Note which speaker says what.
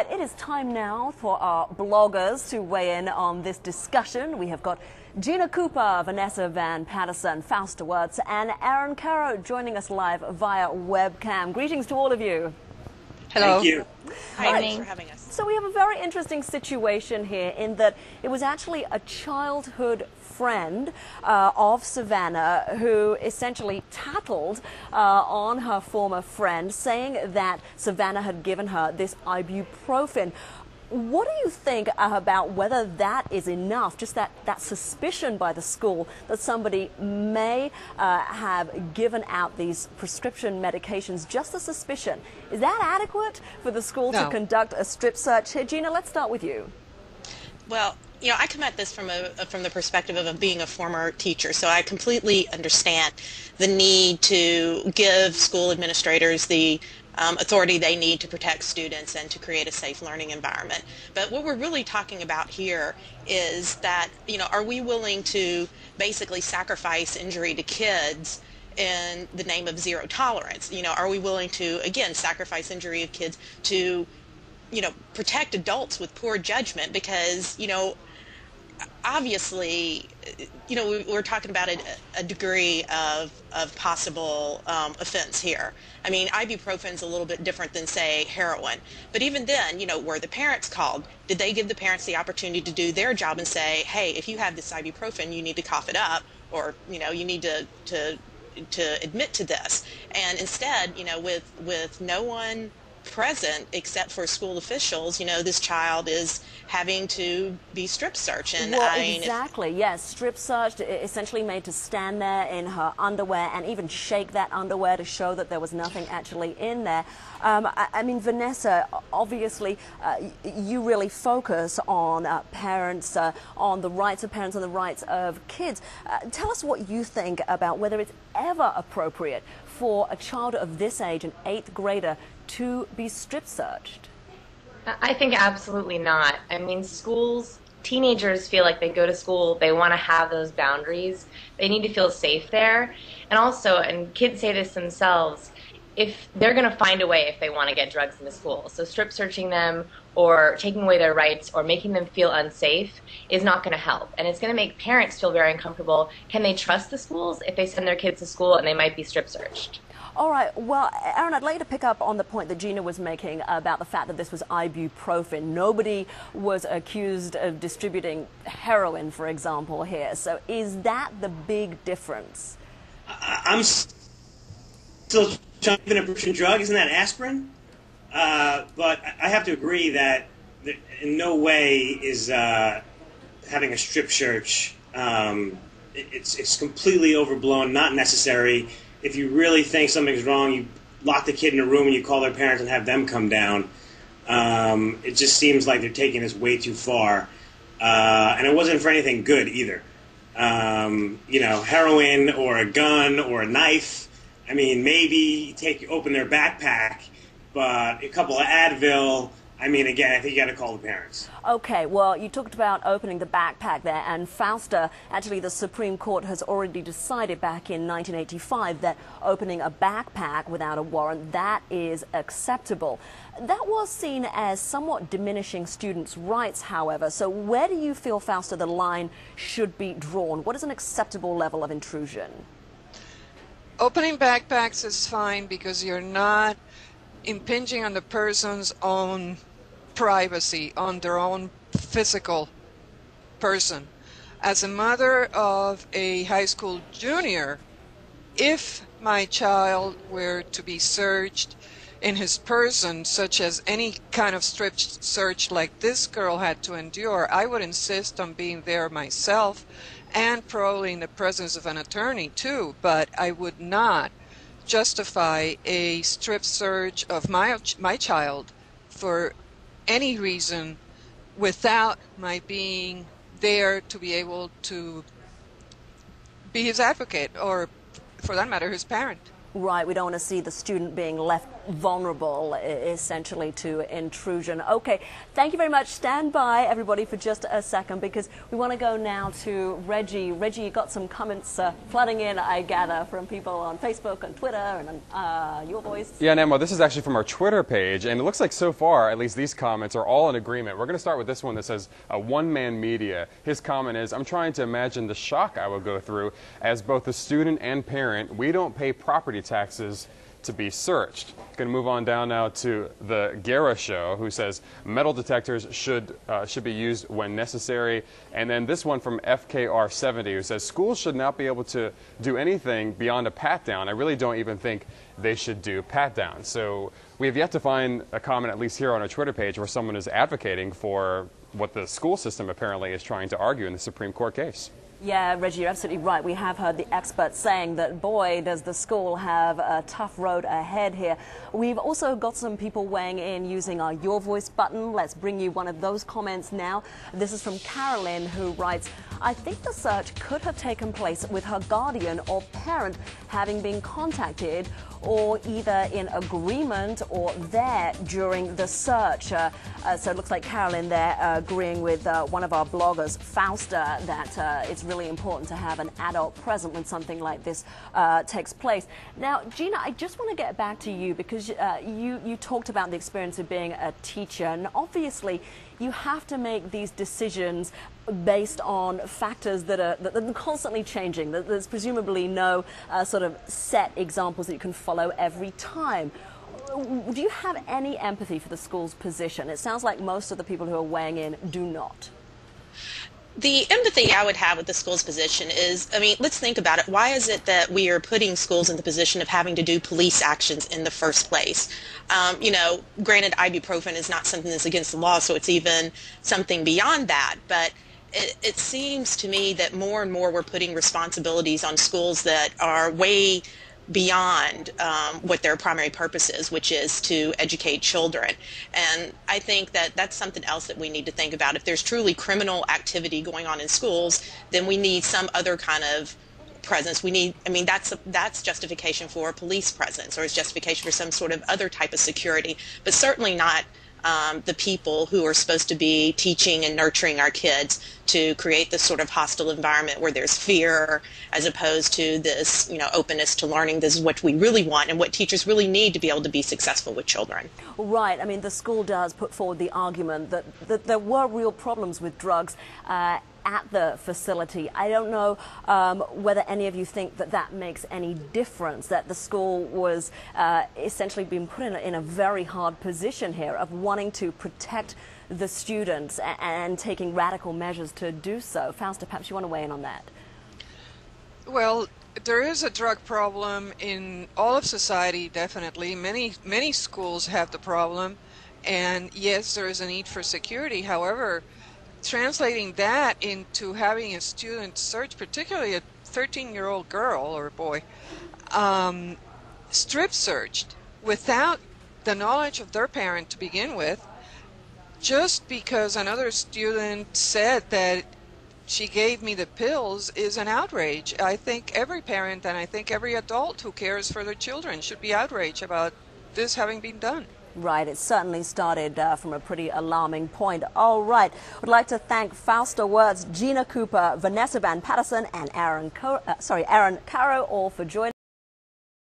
Speaker 1: right, it is time now for our bloggers to weigh in on this discussion. We have got Gina Cooper, Vanessa Van Patterson, Fausta Wirtz, and Aaron Caro joining us live via webcam. Greetings to all of you.
Speaker 2: Hello.
Speaker 3: Thank you.
Speaker 2: Hi, thanks for having us.
Speaker 1: So we have a very interesting situation here in that it was actually a childhood friend of Savannah who essentially tattled on her former friend, saying that Savannah had given her this ibuprofen. What do you think about whether that is enough, just that suspicion by the school that somebody may have given out these prescription medications, just a suspicion? Is that adequate for the school to conduct a strip search? Here, Gina, let's start with you.
Speaker 2: Well, you know, I come at this from the perspective of being a former teacher, so I completely understand the need to give school administrators the authority they need to protect students and to create a safe learning environment. But what we're really talking about here is that, you know, are we willing to basically sacrifice injury to kids in the name of zero tolerance? You know, are we willing to, again, sacrifice injury of kids to, you know, protect adults with poor judgment? Because, you know, obviously, you know, we're talking about a degree of possible offense here. I mean, ibuprofen's a little bit different than, say, heroin. But even then, you know, were the parents called? Did they give the parents the opportunity to do their job and say, hey, if you have this ibuprofen, you need to cough it up, or, you know, you need to admit to this? And instead, you know, with no one present except for school officials, you know, this child is having to be strip searched. And
Speaker 1: well, exactly, yes, strip searched, essentially made to stand there in her underwear and even shake that underwear to show that there was nothing actually in there. I mean, Vanessa, obviously, you really focus on parents, on the rights of parents and the rights of kids. Tell us what you think about whether it's ever appropriate for a child of this age, an 8th grader, to be strip searched.
Speaker 4: I think absolutely not. I mean, teenagers feel like they go to school, they want to have those boundaries, they need to feel safe there. And also, and kids say this themselves, if they're going to find a way if they want to get drugs into school. So strip searching them or taking away their rights or making them feel unsafe is not going to help. And it's going to make parents feel very uncomfortable. Can they trust the schools if they send their kids to school and they might be strip searched?
Speaker 1: All right. Well, Aaron, I'd like to pick up on the point that Gina was making about the fact that this was ibuprofen. Nobody was accused of distributing heroin, for example, here. So is that the big difference?
Speaker 3: I'm still trying to a prescription drug. Isn't that aspirin? But I have to agree that in no way is having a strip search, it's completely overblown, not necessary. If you really think something's wrong, you lock the kid in a room and you call their parents and have them come down. It just seems like they're taking this way too far. And it wasn't for anything good either. You know, heroin or a gun or a knife. I mean, maybe open their backpack, but a couple of Advil. I mean, again, I think you got to call the parents.
Speaker 1: Okay, well, you talked about opening the backpack there, and Fausta, actually the Supreme Court has already decided back in 1985 that opening a backpack without a warrant, that is acceptable. That was seen as somewhat diminishing students' rights, however. So where do you feel, Fausta, the line should be drawn? What is an acceptable level of intrusion?
Speaker 5: Opening backpacks is fine because you're not impinging on the person's own privacy, on their own physical person. As a mother of a high school junior, if my child were to be searched in his person, such as any kind of strip search like this girl had to endure, I would insist on being there myself and probably in the presence of an attorney too, but I would not justify a strip search of my child for any reason without my being there to be able to be his advocate or, for that matter, his parent.
Speaker 1: Right, we don't want to see the student being left vulnerable, essentially, to intrusion. Okay, thank you very much. Stand by, everybody, for just a second, because we want to go now to Reggie. Reggie, you got some comments flooding in, I gather, from people on Facebook and Twitter and on Your Voice.
Speaker 6: Yeah, Nemo, this is actually from our Twitter page, and it looks like so far, at least these comments are all in agreement. We're going to start with this one that says, One Man Media. His comment is, I'm trying to imagine the shock I would go through as both a student and parent. We don't pay property taxes to be searched. Going to move on down now to the Guerra Show, who says metal detectors should be used when necessary. And then this one from FKR70, who says schools should not be able to do anything beyond a pat down. I really don't even think they should do pat downs. So we have yet to find a comment, at least here on our Twitter page, where someone is advocating for what the school system apparently is trying to argue in the Supreme Court case.
Speaker 1: Yeah, Reggie, you're absolutely right. We have heard the experts saying that, boy, does the school have a tough road ahead here. We've also got some people weighing in using our Your Voice button. Let's bring you one of those comments now. This is from Carolyn, who writes, I think the search could have taken place with her guardian or parent having been contacted, or either in agreement or there during the search. So it looks like Carolyn there agreeing with one of our bloggers, Fausta, that it's really important to have an adult present when something like this takes place. Now, Gina, I just want to get back to you, because you talked about the experience of being a teacher, and obviously you have to make these decisions based on factors that are constantly changing. There's presumably no sort of set examples that you can follow every time. Do you have any empathy for the school's position? It sounds like most of the people who are weighing in do not.
Speaker 2: The empathy I would have with the school's position is, I mean, let's think about it. Why is it that we are putting schools in the position of having to do police actions in the first place? You know, granted, ibuprofen is not something that's against the law, so it's even something beyond that. But it seems to me that more and more we're putting responsibilities on schools that are way beyond what their primary purpose is, which is to educate children. And I think that that's something else that we need to think about. If there's truly criminal activity going on in schools, then we need some other kind of presence. We need, I mean, that's justification for a police presence, or it's justification for some sort of other type of security, but certainly not the people who are supposed to be teaching and nurturing our kids to create this sort of hostile environment where there's fear, as opposed to this, you know, openness to learning. This is what we really want and what teachers really need to be able to be successful with children.
Speaker 1: Right. I mean, the school does put forward the argument that there were real problems with drugs at the facility. I don't know whether any of you think that that makes any difference, that the school was essentially being put in a very hard position here of wanting to protect the students and taking radical measures to do so. Fausta, perhaps you want to weigh in on that.
Speaker 5: Well, there is a drug problem in all of society, definitely. Many schools have the problem, and yes, there is a need for security. However, translating that into having a student search, particularly a 13-year-old girl or boy, strip searched without the knowledge of their parent to begin with, just because another student said that she gave me the pills, is an outrage. I think every parent and I think every adult who cares for their children should be outraged about this having been done.
Speaker 1: Right, it certainly started from a pretty alarming point. All right, would like to thank Fausta Wirtz, Gina Cooper, Vanessa Van Patterson, and Aaron Caro, all for joining